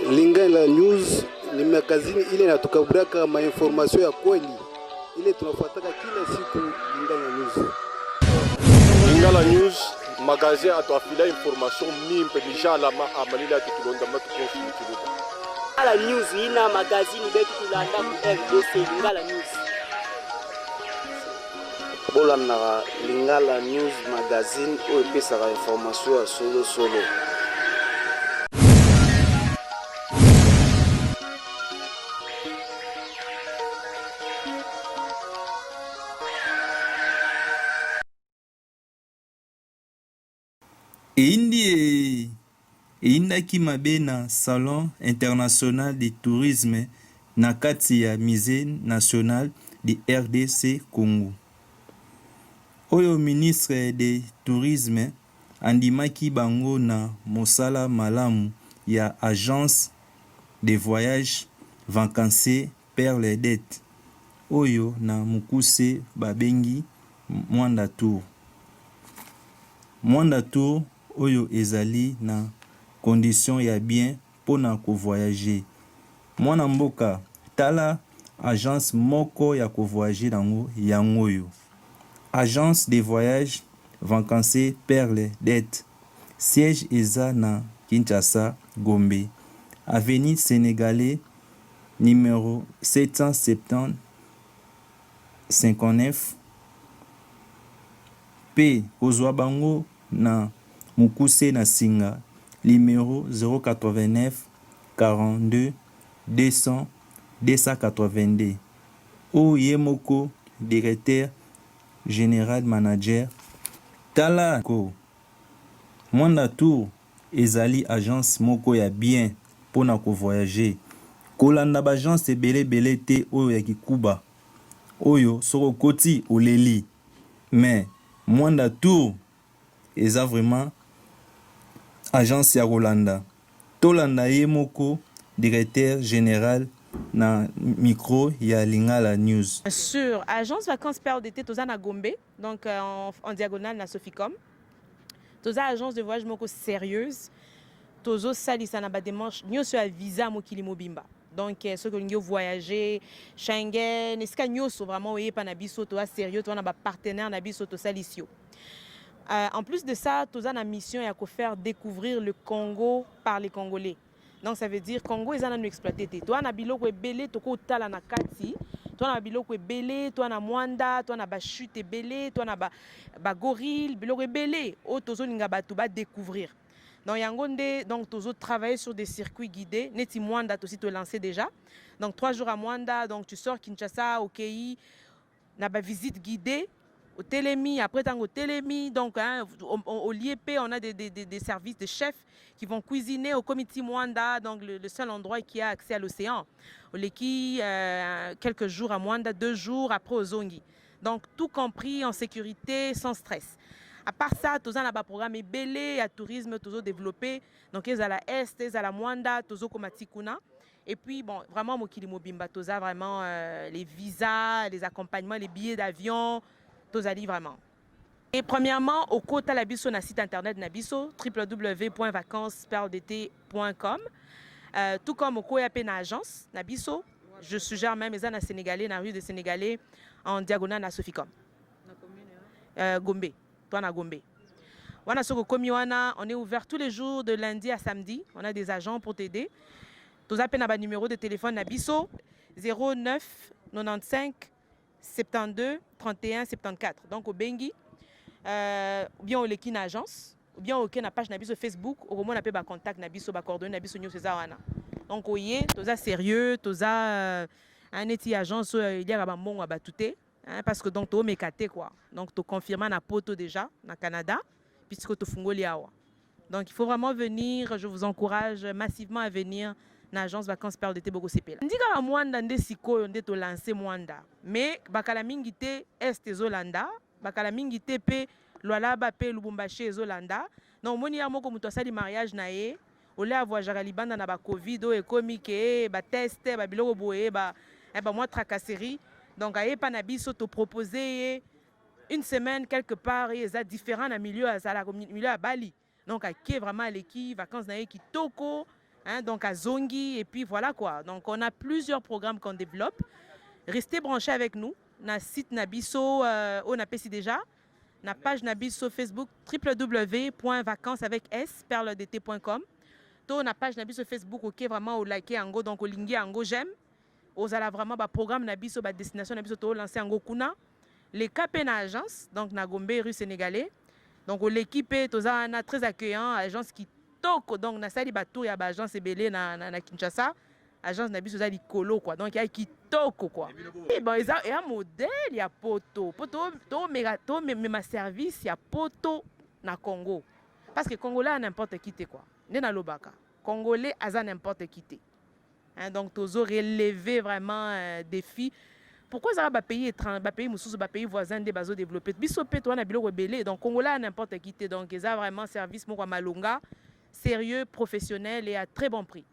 Lingala News ni magazini ile inatukaburaka mainformasyon ya kweli, ile tunafuataka kila siku. Lingala News, Lingala News magazine atuafila information mimpe dijala amalila tutulonda matukonsu mutiluba. Lingala News ina magazini betu tulanda ku RDC. Lingala News bola na Lingala News magazine o epesaka information ya solo. Eindaki mabe na Salon International de Tourisme na kati ya Musée National de RDC Congo. Oyo ministre de Tourisme andimaki bango na mosala malamu ya Agence de Voyage Vacancier per les dettes. Oyo na mukuse babengi Mwanda Tour. Mwanda Tour oyo ezali na condition ya bien pona ko voyager. Mwana mboka tala agence moko ya ko voyager nango yango yo. Agence de voyage Vacancier per les dettes. Siège eza na Kinshasa, Gombe. Avenue Sénégalais numéro 770 59 P. Kozwa bango na mukuse na singa numéro 089 42 200 282. Oye moko directeur général manager tala ko. Mwanda Tour ezali agence moko ya bien pona ko voyager. Kolanda ba agence ebele te oyo ya kikuba. Oyo soko koti oleli. Mais Mwanda Tour eza vraiment agence ya Rolanda. Tolanda ye moko directeur général na micro ya Lingala News. Sur agence vacances période d'été toza na Gombe, donc en diagonale na Soficom. Toza agence de voyage moko sérieuse. Tozo salisa na ba démarche nyoso ya visa mokili mobimba. Donc ceux qui ont voyagé Schengen, est-ce que nyoso vraiment oye pa na biso toza sérieux, toza na ba partenaire na biso to salisio. En plus de ça, toza na mission ya ko faire découvrir le Congo par les Congolais. Donc ça veut dire Congo ils en nous exploiter. Toi na biloko ebele toko tala na kati, toi na biloko ebele, toi na Mwanda, toi na ba chute ebele, toi na ba gorille, biloko ebele o tozo ninga batu ba découvrir. Donc yangonde donc tozo travailler sur des circuits guidés. Neti Mwanda aussi te lancer déjà. Donc 3 jours à Mwanda, donc tu sors Kinshasa, OKI, na ba visite guidée. Au Télémi, après tant au Télémi, donc hein, au Liépé, on a des services de chefs qui vont cuisiner au comité Mwanda, donc le seul endroit qui a accès à l'océan. Au Leki, quelques jours à Mwanda, 2 jours après au Zongi. Donc tout compris en sécurité, sans stress. À part ça, tous on a un programme belé, à tourisme, tous développé. Donc ils à la Est, ils à la Mwanda, tous Komatikuna. Et puis bon, vraiment Mokili Mobimba, tous vraiment les visas, les accompagnements, les billets d'avion. Tozali vraiment. Et premièrement, au côté Labiso na site internet Nabiso www.vacancesperledeté.com. Tout comme au côté na agence Nabiso, je suggère même les na Sénégalais na rue de Sénégalais en diagonale na Soficom. Gombe, toi na Gombe. Wana soko komi wana, on est ouvert tous les jours de lundi à samedi. On a des agents pour t'aider. Tous appels na ba numéro de téléphone Nabiso 09 95 72 31 74. Donc au Bengi, ou bien au Leki na agence, ou bien au na page Nabiso Facebook, au moins on appelle contact Nabiso, coordonnées Nabiso Nyo César. Donc au yé, toza sérieux, toza un éti agence il y a un bon abatouté, parce que donc to mekate quoi. Donc to confirmer na poto déjà na Canada, puisque to fungoli awa. Donc il faut vraiment venir, je vous encourage massivement à venir. Na agence vacances perle d'été boko sepela. Ndika ba Mwanda nde sikoyo nde to lancer Mwanda. Mais bakala mingi te est ezolanda, bakala mingi te pe Lualaba pe Lubumbashi ezolanda. Non moni ya moko muto asali mariage na ye, ole avoyagera libanda na ba Covid o ekomi ke ba test ba biloko boye ba moi tracasserie. Donc aye pa na biso to proposer une semaine quelque part et ça différent na milieu à Bali. Donc à qui vraiment les qui vacances na ye kitoko. hein, donc à Zongi, et puis voilà quoi. Donc on a plusieurs programmes qu'on développe. Restez branchés avec nous. Na site Nabiso, on a PC déjà. Na page Nabiso Facebook www.vacances.perledt.com. To na page Nabiso Facebook, ok, vraiment au liker ango, donc au lingi ango j'aime. Aux ala vraiment ba programme Nabiso, ba destination Nabiso to lancer ango kuna. Les capés na agence, donc na Gombe rue sénégalais. Donc l'équipe est très accueillant, agence qui toko, donc na sali ba tour ya ba agence ebele na Kinshasa. Agence Nabiso za likolo quoi. Donc il y a qui toko quoi. Et bon, il y a un modèle, il y a poto mais service, il y a poto na Congo. Parce que Congolais a n'importe qui quoi. Né na lobaka. Congolais a n'importe qui. Hein, donc tozo relever vraiment défi. Pourquoi ça va pays étranger, pays mususu, pays voisin des bases développés. Bisopé toi na bilo rebelle. Donc Congolais a n'importe qui. Donc ils a vraiment service mo malonga, sérieux, professionnel et à très bon prix.